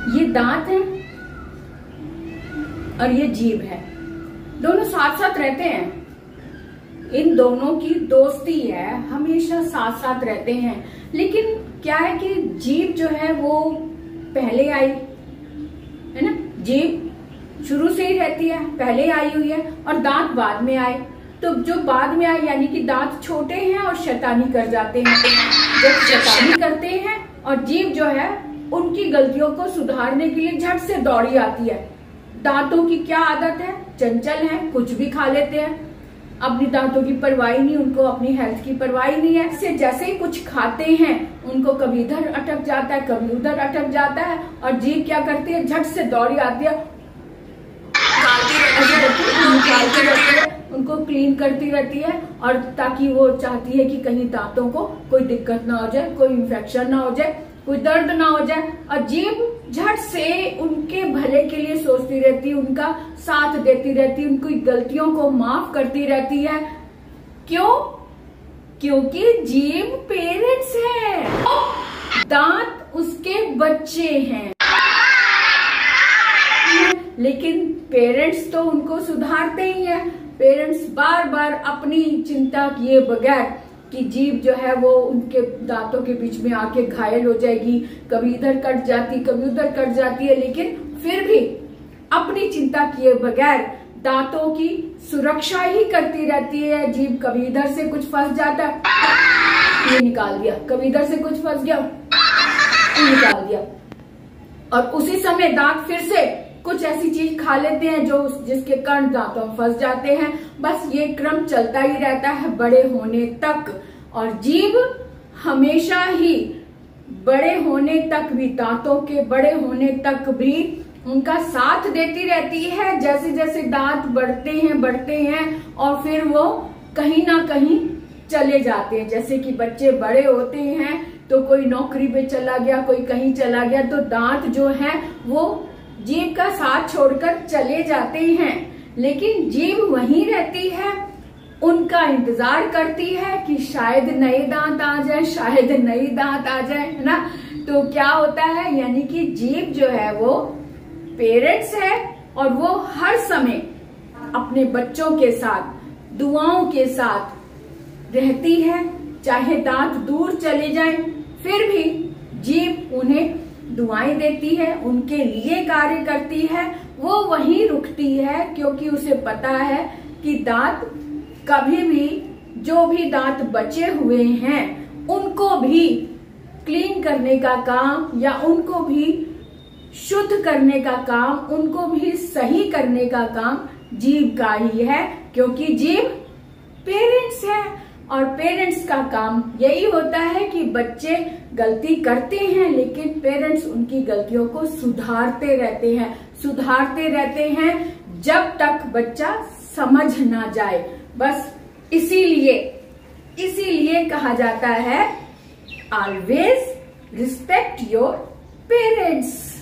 ये दांत है और ये जीभ है, दोनों साथ साथ रहते हैं। इन दोनों की दोस्ती है, हमेशा साथ साथ रहते हैं। लेकिन क्या है कि जीभ जो है वो पहले आई है ना, जीभ शुरू से ही रहती है, पहले आई हुई है, और दांत बाद में आए। तो जो बाद में आए यानी कि दांत छोटे हैं और शैतानी कर जाते हैं। जब शैतानी करते हैं और जीभ जो है उनकी गलतियों को सुधारने के लिए झट से दौड़ी आती है। दांतों की क्या आदत है, चंचल है, कुछ भी खा लेते हैं, अपनी दांतों की परवाह नहीं, उनको अपनी हेल्थ की परवाह नहीं है। से जैसे ही कुछ खाते हैं उनको कभी इधर अटक जाता है, कभी उधर अटक जाता है, और जीभ क्या करती है, झट से दौड़ी आती है, उनको क्लीन करती रहती है, और ताकि वो चाहती है कि कहीं दांतों को कोई दिक्कत ना हो जाए, कोई इन्फेक्शन ना हो जाए, कोई दर्द ना हो जाए। और जीभ झट से उनके भले के लिए सोचती रहती है, उनका साथ देती रहती है, उनकी गलतियों को माफ करती रहती है। क्यों? क्योंकि जीभ पेरेंट्स है, दांत उसके बच्चे हैं। लेकिन पेरेंट्स तो उनको सुधारते ही हैं। पेरेंट्स बार बार अपनी चिंता किए बगैर कि जीभ जो है वो उनके दांतों के बीच में आके घायल हो जाएगी, कभी इधर कट जाती, कभी उधर कट जाती है, लेकिन फिर भी अपनी चिंता किए बगैर दांतों की सुरक्षा ही करती रहती है। जीभ कभी इधर से कुछ फंस जाता है, ये निकाल दिया, कभी इधर से कुछ फंस गया, ये निकाल दिया, और उसी समय दांत फिर से कुछ ऐसी चीज खा लेते हैं जो जिसके कारण दांतों में फंस जाते हैं। बस ये क्रम चलता ही रहता है बड़े होने तक। और जीभ हमेशा ही बड़े होने तक भी, दांतों के बड़े होने तक भी उनका साथ देती रहती है। जैसे जैसे दांत बढ़ते हैं और फिर वो कहीं ना कहीं चले जाते हैं। जैसे कि बच्चे बड़े होते हैं तो कोई नौकरी पे चला गया, कोई कहीं चला गया, तो दांत जो है वो जीभ का साथ छोड़कर चले जाते हैं। लेकिन जीभ वहीं रहती है, उनका इंतजार करती है कि शायद नए दांत आ जाए, शायद नई दांत आ जाए, है ना। तो क्या होता है, यानी कि जीभ जो है वो पेरेंट्स है, और वो हर समय अपने बच्चों के साथ दुआओं के साथ रहती है। चाहे दांत दूर चले जाएं, फिर भी जीभ उन्हें दुआएं देती है, उनके लिए कार्य करती है। वो वहीं रुकती है क्योंकि उसे पता है कि दांत कभी भी, जो भी दांत बचे हुए हैं उनको भी क्लीन करने का काम, या उनको भी शुद्ध करने का काम, उनको भी सही करने का काम जीभ का ही है। क्योंकि जीभ पेरेंट्स है, और पेरेंट्स का काम यही होता है कि बच्चे गलती करते हैं लेकिन पेरेंट्स उनकी गलतियों को सुधारते रहते हैं जब तक बच्चा समझ ना जाए। बस इसीलिए कहा जाता है ऑलवेज रिस्पेक्ट योर पेरेंट्स।